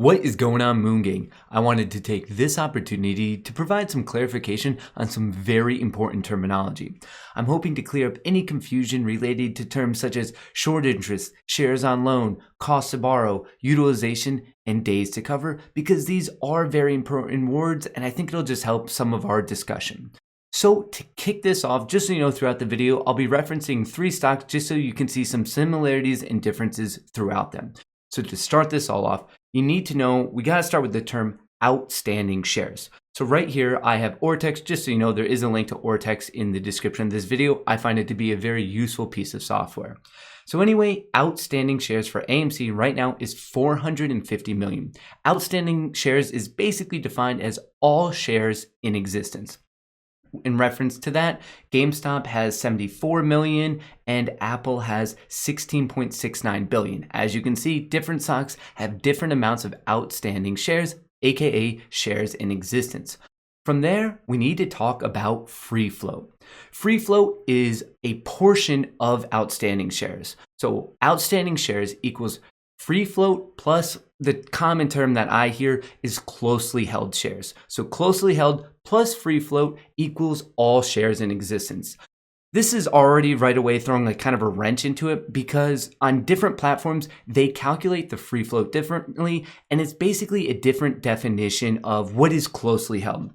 What is going on, Moon Gang? I wanted to take this opportunity to provide some clarification on some very important terminology. I'm hoping to clear up any confusion related to terms such as short interest, shares on loan, cost to borrow, utilization, and days to cover, because these are very important words and I think it'll just help some of our discussion. So to kick this off, just so you know, throughout the video, I'll be referencing 3 stocks just so you can see some similarities and differences throughout them. So to start this all off, you need to know, we got to start with the term outstanding shares. So right here, I have Ortex. Just so you know, there is a link to Ortex in the description of this video. I find it to be a very useful piece of software. So anyway, outstanding shares for AMC right now is 450 million. Outstanding shares is basically defined as all shares in existence. In reference to that, GameStop has 74 million and Apple has 16.69 billion. As you can see, different stocks have different amounts of outstanding shares, aka shares in existence. From there, we need to talk about free float. Free float is a portion of outstanding shares. So outstanding shares equals free float plus the common term that I hear is closely held shares. So closely held plus free float equals all shares in existence. This is already right away throwing like kind of a wrench into it because on different platforms, they calculate the free float differently, and it's basically a different definition of what is closely held.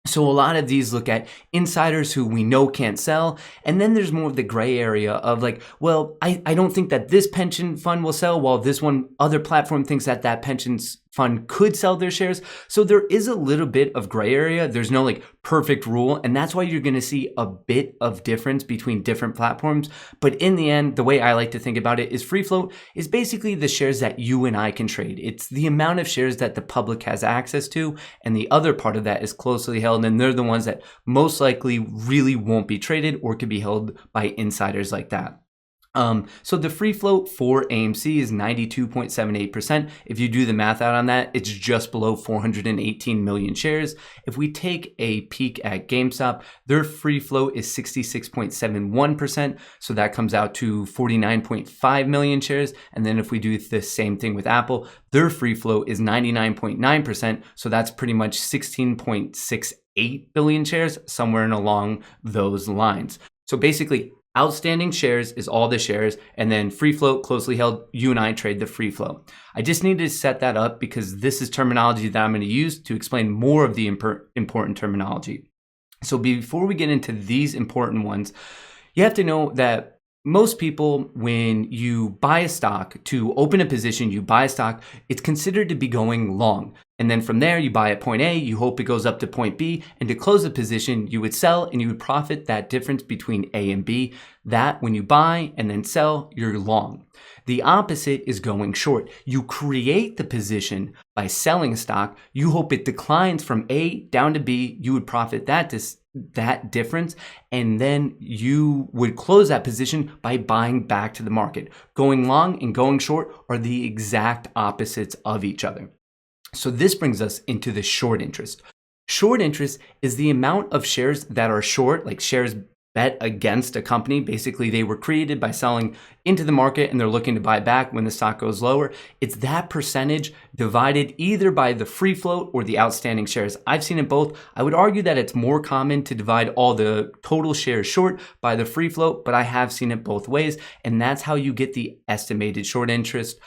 So a lot of these look at insiders who we know can't sell. And then there's more of the gray area of like, well, I don't think that this pension fund will sell while this one other platform thinks that that pension fund could sell their shares. So there is a little bit of gray area. There's no like perfect rule. And that's why you're going to see a bit of difference between different platforms. But in the end, the way I like to think about it is free float is basically the shares that you and I can trade. It's the amount of shares that the public has access to. And the other part of that is closely held. And they're the ones that most likely really won't be traded or could be held by insiders like that. So the free float for AMC is 92.78%. If you do the math out on that, it's just below 418 million shares. If we take a peek at GameStop, their free float is 66.71%. So that comes out to 49.5 million shares. And then if we do the same thing with Apple, their free float is 99.9%. So that's pretty much 16.68 billion shares, somewhere in along those lines. So basically, outstanding shares is all the shares, and then free float, closely held, you and I trade the free float. I just need to set that up because this is terminology that I'm going to use to explain more of the important terminology. So before we get into these important ones, you have to know that most people, when you buy a stock, to open a position, you buy a stock, it's considered to be going long. And then from there, you buy at point A, you hope it goes up to point B, and to close the position, you would sell and you would profit that difference between A and B. That when you buy and then sell, you're long. The opposite is going short. You create the position by selling a stock. You hope it declines from A down to B. You would profit that difference, and then you would close that position by buying back to the market. Going long and going short are the exact opposites of each other. So this brings us into the short interest. Short interest is the amount of shares that are short, like shares bet against a company. Basically, they were created by selling into the market and they're looking to buy back when the stock goes lower. It's that percentage divided either by the free float or the outstanding shares. I've seen it both. I would argue that it's more common to divide all the total shares short by the free float, but I have seen it both ways. And that's how you get the estimated short interest.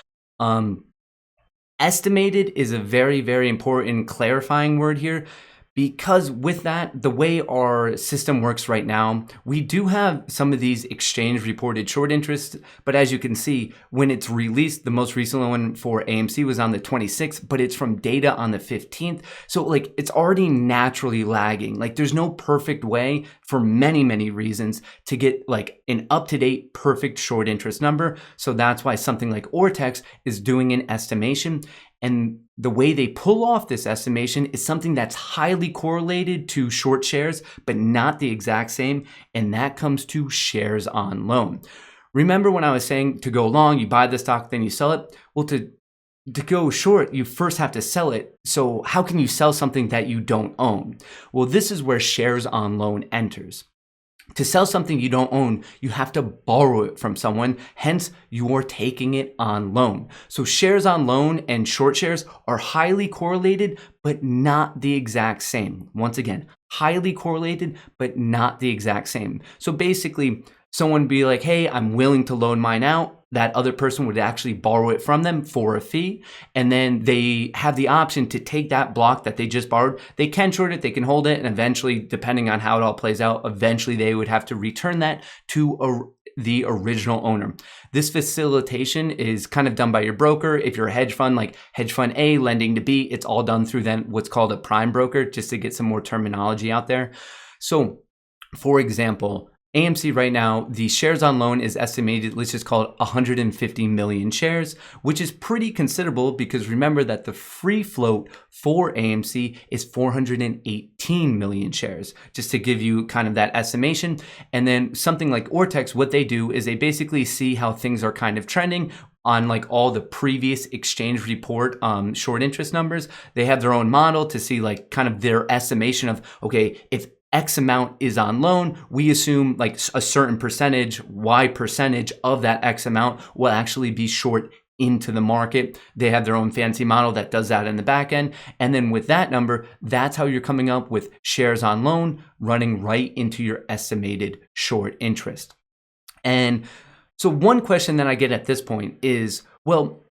Estimated is a very, very important clarifying word here. Because with that, the way our system works right now, we do have some of these exchange reported short interest, but as you can see, when it's released, the most recent one for AMC was on the 26th, but it's from data on the 15th. So like it's already naturally lagging. Like there's no perfect way for many, many reasons to get like an up-to-date perfect short interest number. So that's why something like Ortex is doing an estimation. And the way they pull off this estimation is something that's highly correlated to short shares, but not the exact same. And that comes to shares on loan. Remember when I was saying to go long, you buy the stock, then you sell it? Well, to go short, you first have to sell it. So how can you sell something that you don't own? Well, this is where shares on loan enters. To sell something you don't own, you have to borrow it from someone, hence you're taking it on loan. So shares on loan and short shares are highly correlated, but not the exact same. Once again, highly correlated, but not the exact same. So basically, someone would be like, hey, I'm willing to loan mine out. That other person would actually borrow it from them for a fee. And then they have the option to take that block that they just borrowed. They can short it, they can hold it. And eventually, depending on how it all plays out, eventually they would have to return that to the original owner. This facilitation is kind of done by your broker. If you're a hedge fund, like hedge fund A lending to B, it's all done through then what's called a prime broker, just to get some more terminology out there. So for example, AMC right now, the shares on loan is estimated, let's just call it 150 million shares, which is pretty considerable because remember that the free float for AMC is 418 million shares, just to give you kind of that estimation. And then something like Ortex, what they do is they basically see how things are kind of trending on like all the previous exchange report short interest numbers. They have their own model to see like kind of their estimation of, okay, if X amount is on loan, we assume like a certain percentage, Y percentage of that X amount will actually be short into the market. They have their own fancy model that does that in the back end. And then with that number, that's how you're coming up with shares on loan running right into your estimated short interest. And so one question that I get at this point is, well,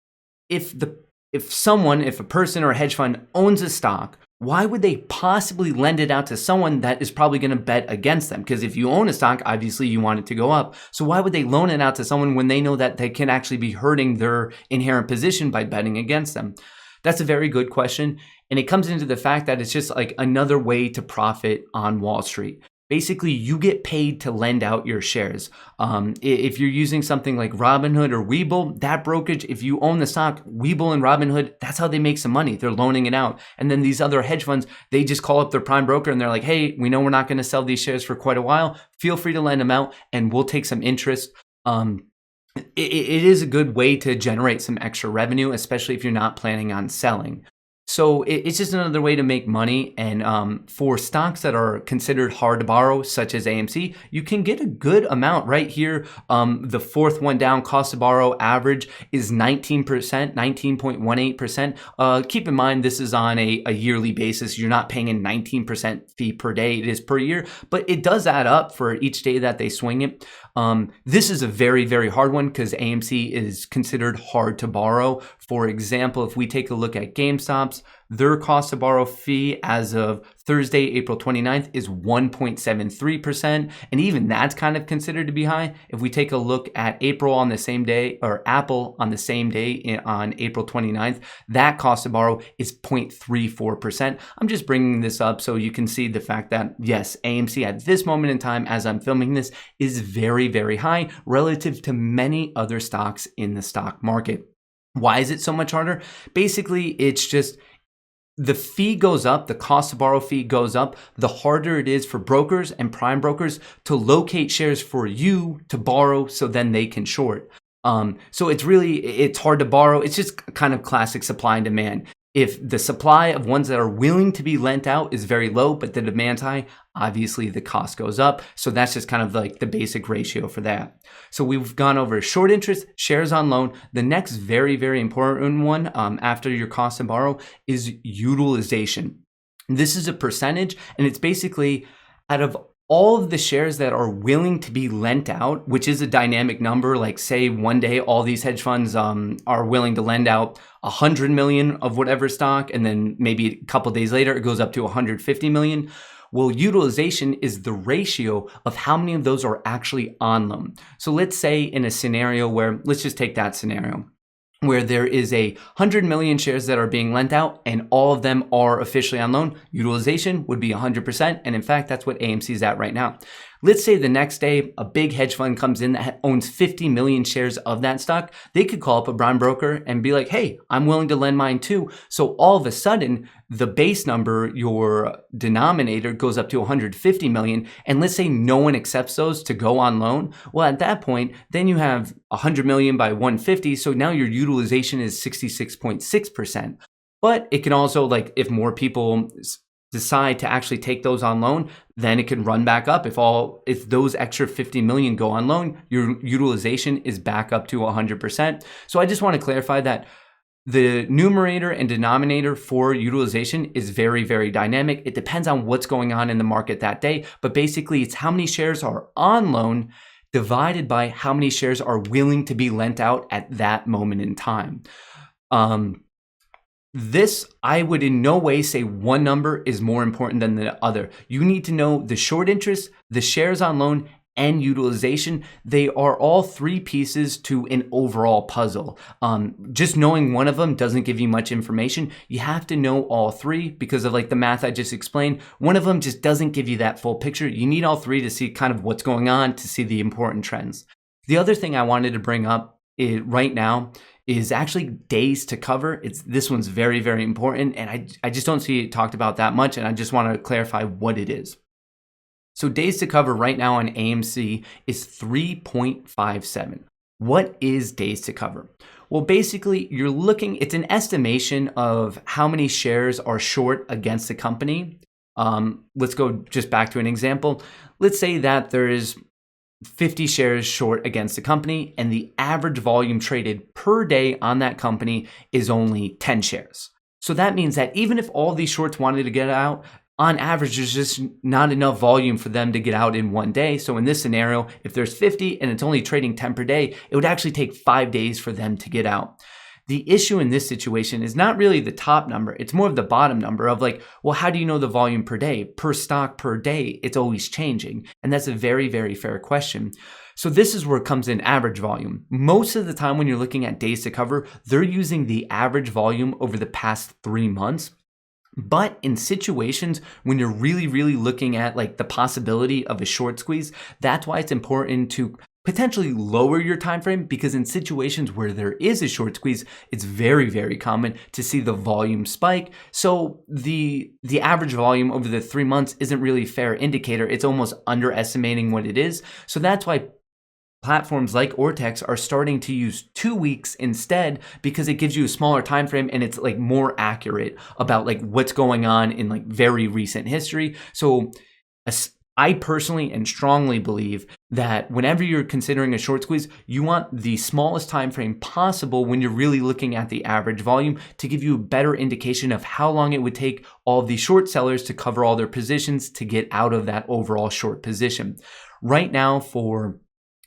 if a person or a hedge fund owns a stock, why would they possibly lend it out to someone that is probably going to bet against them? Because if you own a stock, obviously you want it to go up. So why would they loan it out to someone when they know that they can actually be hurting their inherent position by betting against them? That's a very good question. And it comes into the fact that it's just like another way to profit on Wall Street. Basically, you get paid to lend out your shares. If you're using something like Robinhood or Webull, that brokerage, if you own the stock, Webull and Robinhood, that's how they make some money. They're loaning it out. And then these other hedge funds, they just call up their prime broker and they're like, hey, we know we're not going to sell these shares for quite a while. Feel free to lend them out and we'll take some interest. It is a good way to generate some extra revenue, especially if you're not planning on selling. So it's just another way to make money. And for stocks that are considered hard to borrow, such as AMC, you can get a good amount right here. The fourth one down, cost to borrow average is 19%, 19.18%. Keep in mind, this is on a yearly basis. You're not paying a 19% fee per day. It is per year, but it does add up for each day that they swing it. This is a very, very hard one because AMC is considered hard to borrow. For example, if we take a look at GameStop's, their cost to borrow fee as of Thursday, April 29th is 1.73%. And even that's kind of considered to be high. If we take a look at April on the same day, or Apple on the same day on April 29th, that cost to borrow is 0.34%. I'm just bringing this up so you can see the fact that yes, AMC at this moment in time, as I'm filming this, is very, very high relative to many other stocks in the stock market. Why is it so much harder? Basically, it's just the fee goes up, the cost to borrow fee goes up, the harder it is for brokers and prime brokers to locate shares for you to borrow so then they can short. So it's hard to borrow. It's just kind of classic supply and demand. If the supply of ones that are willing to be lent out is very low, but the demand's high, obviously the cost goes up. So that's just kind of like the basic ratio for that. So we've gone over short interest, shares on loan. The next very, very important one after your cost to borrow is utilization. This is a percentage, and it's basically out of all of the shares that are willing to be lent out, which is a dynamic number. Like say one day all these hedge funds are willing to lend out 100 million of whatever stock, and then maybe a couple of days later it goes up to 150 million. Well, utilization is the ratio of how many of those are actually on loan. So let's say in a scenario where, let's just take that scenario, where there is 100 million shares that are being lent out and all of them are officially on loan, utilization would be 100%. And in fact, that's what AMC is at right now. Let's say the next day, a big hedge fund comes in that owns 50 million shares of that stock. They could call up a prime broker and be like, hey, I'm willing to lend mine too. So all of a sudden, the base number, your denominator, goes up to 150 million. And let's say no one accepts those to go on loan. Well, at that point, then you have 100 million by 150. So now your utilization is 66.6%. But it can also, like, if more people decide to actually take those on loan, then it can run back up. If those extra 50 million go on loan, your utilization is back up to 100%. So I just want to clarify that the numerator and denominator for utilization is very, very dynamic. It depends on what's going on in the market that day, but basically it's how many shares are on loan divided by how many shares are willing to be lent out at that moment in time. This, I would in no way say one number is more important than the other. You need to know the short interest, the shares on loan, and utilization. They are all three pieces to an overall puzzle. Just knowing one of them doesn't give you much information. You have to know all three because of like the math I just explained. One of them just doesn't give you that full picture. You need all three to see kind of what's going on, to see the important trends. The other thing I wanted to bring up right now is actually days to cover. This one's very, very important, and I just don't see it talked about that much, and I just want to clarify what it is. So days to cover right now on AMC is 3.57. What is days to cover? Well, basically, it's an estimation of how many shares are short against the company. Let's go just back to an example. Let's say that there is 50 shares short against the company, and the average volume traded per day on that company is only 10 shares. So that means that even if all these shorts wanted to get out, on average, there's just not enough volume for them to get out in one day. So in this scenario, if there's 50 and it's only trading 10 per day, it would actually take 5 days for them to get out. The issue in this situation is not really the top number. It's more of the bottom number of like, well, how do you know the volume per day? Per stock per day, it's always changing. And that's a very, very fair question. So this is where it comes in average volume. Most of the time when you're looking at days to cover, they're using the average volume over the past 3 months. But in situations when you're really, really looking at like the possibility of a short squeeze, that's why it's important to potentially lower your time frame, because in situations where there is a short squeeze, it's very, very common to see the volume spike. So the average volume over the 3 months isn't really a fair indicator. It's almost underestimating what it is. So that's why platforms like Ortex are starting to use 2 weeks instead, because it gives you a smaller time frame and it's like more accurate about like what's going on in like very recent history. So I personally and strongly believe that whenever you're considering a short squeeze, you want the smallest time frame possible when you're really looking at the average volume to give you a better indication of how long it would take all of the short sellers to cover all their positions to get out of that overall short position. Right now for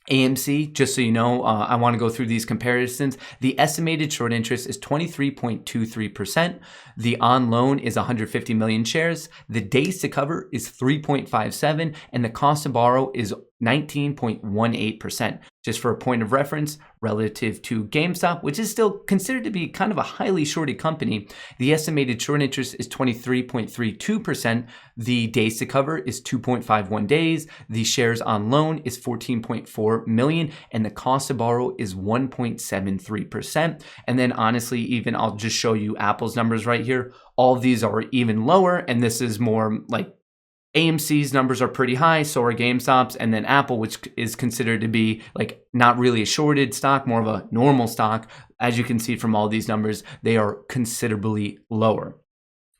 AMC, just so you know, I want to go through these comparisons. The estimated short interest is 23.23%. The on loan is 150 million shares. The days to cover is 3.57, and the cost to borrow is 19.18%. Just for a point of reference, relative to GameStop, which is still considered to be kind of a highly shorted company, the estimated short interest is 23.32%. The days to cover is 2.51 days. The shares on loan is 14.4 million, and the cost to borrow is 1.73%. And then honestly, even I'll just show you Apple's numbers right here. All of these are even lower, and this is more like AMC's numbers are pretty high, so are GameStop's, and then Apple, which is considered to be like not really a shorted stock, more of a normal stock. As you can see from all these numbers, they are considerably lower.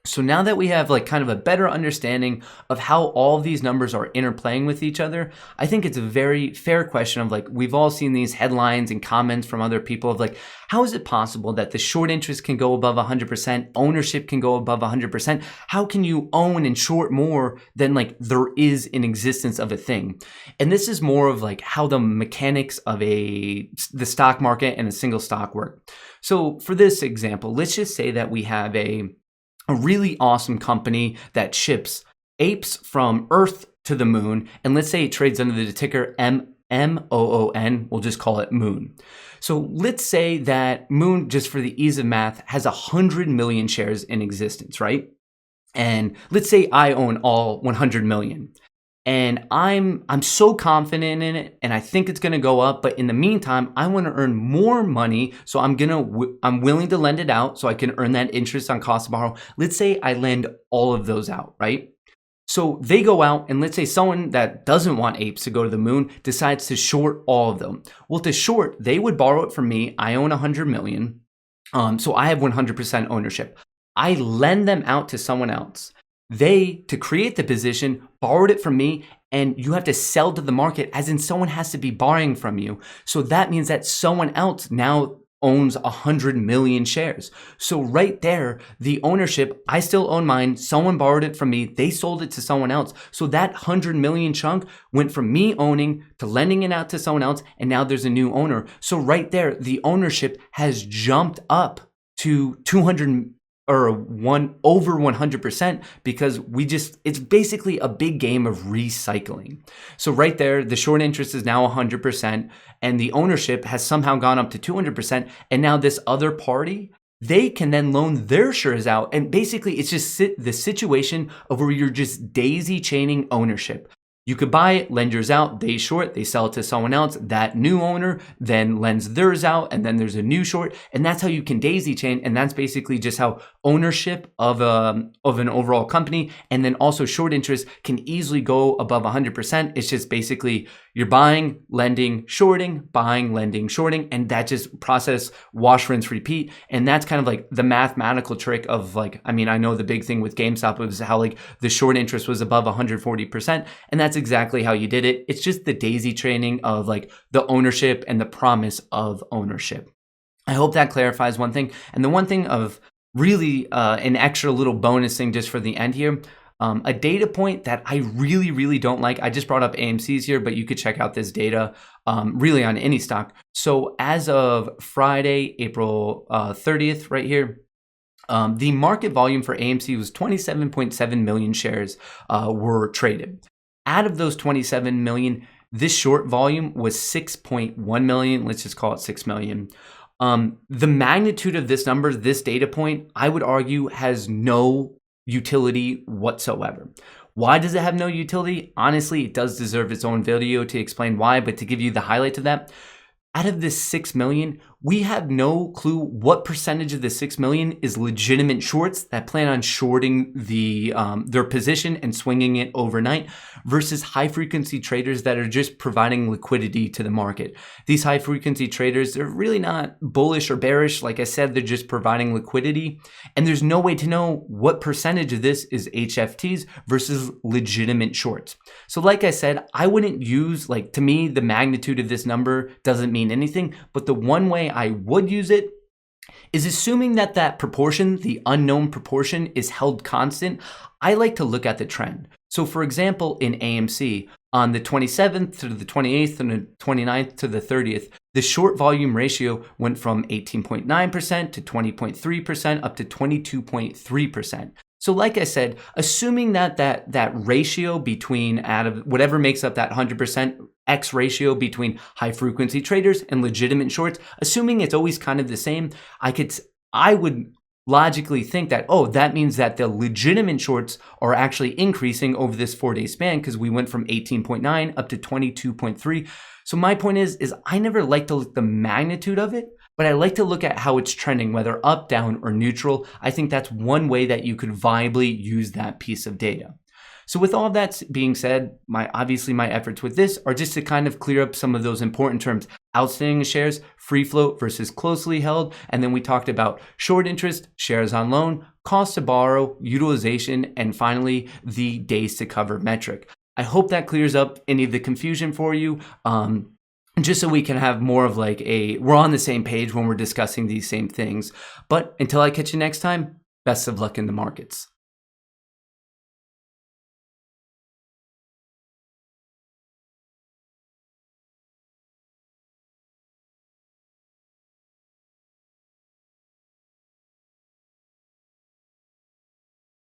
So now that we have like kind of a better understanding of how all of these numbers are interplaying with each other, I think it's a very fair question of like, we've all seen these headlines and comments from other people of like, how is it possible that the short interest can go above 100%, ownership can go above 100%? How can you own and short more than like there is an existence of a thing? And this is more of like how the mechanics of the stock market and a single stock work. So for this example, let's just say that we have a really awesome company that ships apes from Earth to the moon, and let's say it trades under the ticker MOON, we'll just call it Moon. So let's say that Moon, just for the ease of math, has 100 million shares in existence, right? And let's say I own all 100 million. And I'm so confident in it, and I think it's gonna go up. But in the meantime, I want to earn more money, so I'm willing to lend it out, so I can earn that interest on cost to borrow. Let's say I lend all of those out, right? So they go out, and let's say someone that doesn't want apes to go to the moon decides to short all of them. Well, to short, they would borrow it from me. I own 100 million, so I have 100% ownership. I lend them out to someone else. They, to create the position, borrowed it from me, and you have to sell to the market, as in someone has to be borrowing from you. So that means that someone else now owns 100 million shares. So right there, the ownership, I still own mine. Someone borrowed it from me. They sold it to someone else. So that 100 million chunk went from me owning to lending it out to someone else. And now there's a new owner. So right there, the ownership has jumped up to 200 or over 100%, because it's basically a big game of recycling. So right there, the short interest is now 100%, and the ownership has somehow gone up to 200%. And now this other party, they can then loan their shares out. And basically it's just the situation of where you're just daisy chaining ownership. You could buy it, lend yours out, they short, they sell it to someone else. That new owner then lends theirs out, and then there's a new short. And that's how you can daisy chain. And that's basically just how ownership of an overall company, and then also short interest, can easily go above 100%. It's just basically you're buying, lending, shorting, buying, lending, shorting, and that just process, wash, rinse, repeat. And that's kind of like the mathematical trick of like, I mean, I know the big thing with GameStop was how like the short interest was above 140%, and that's exactly how you did it. It's just the daisy training of like the ownership and the promise of ownership. I hope that clarifies one thing. And the one thing of really an extra little bonus thing just for the end here, a data point that I really, really don't like. I just brought up AMC's here, but you could check out this data really on any stock. So as of Friday, April 30th, right here, the market volume for AMC was 27.7 million shares were traded. Out of those 27 million, this short volume was 6.1 million. Let's just call it 6 million. The magnitude of this number, this data point, I would argue has no utility whatsoever. Why does it have no utility? Honestly, it does deserve its own video to explain why, but to give you the highlight of that, out of this 6 million, we have no clue what percentage of the 6 million is legitimate shorts that plan on shorting their position and swinging it overnight, versus high frequency traders that are just providing liquidity to the market. These high frequency traders, they're really not bullish or bearish. Like I said, they're just providing liquidity. And there's no way to know what percentage of this is HFTs versus legitimate shorts. So like I said, I wouldn't use, like, to me, the magnitude of this number doesn't mean anything, but the one way I would use it is assuming that that proportion, the unknown proportion, is held constant. I like to look at the trend. So for example, in AMC, on the 27th to the 28th and the 29th to the 30th, the short volume ratio went from 18.9% to 20.3% up to 22.3%. So like I said, assuming that ratio between, out of whatever makes up that 100% X ratio between high frequency traders and legitimate shorts, assuming it's always kind of the same, I would logically think that, oh, that means that the legitimate shorts are actually increasing over this 4-day span, because we went from 18.9 up to 22.3. So my point is I never like to look at the magnitude of it, but I like to look at how it's trending, whether up, down, or neutral. I think that's one way that you could viably use that piece of data. So with all of that being said, obviously my efforts with this are just to kind of clear up some of those important terms: outstanding shares, free float versus closely held. And then we talked about short interest, shares on loan, cost to borrow, utilization, and finally the days to cover metric. I hope that clears up any of the confusion for you. Just so we can have more of like we're on the same page when we're discussing these same things. But until I catch you next time, best of luck in the markets.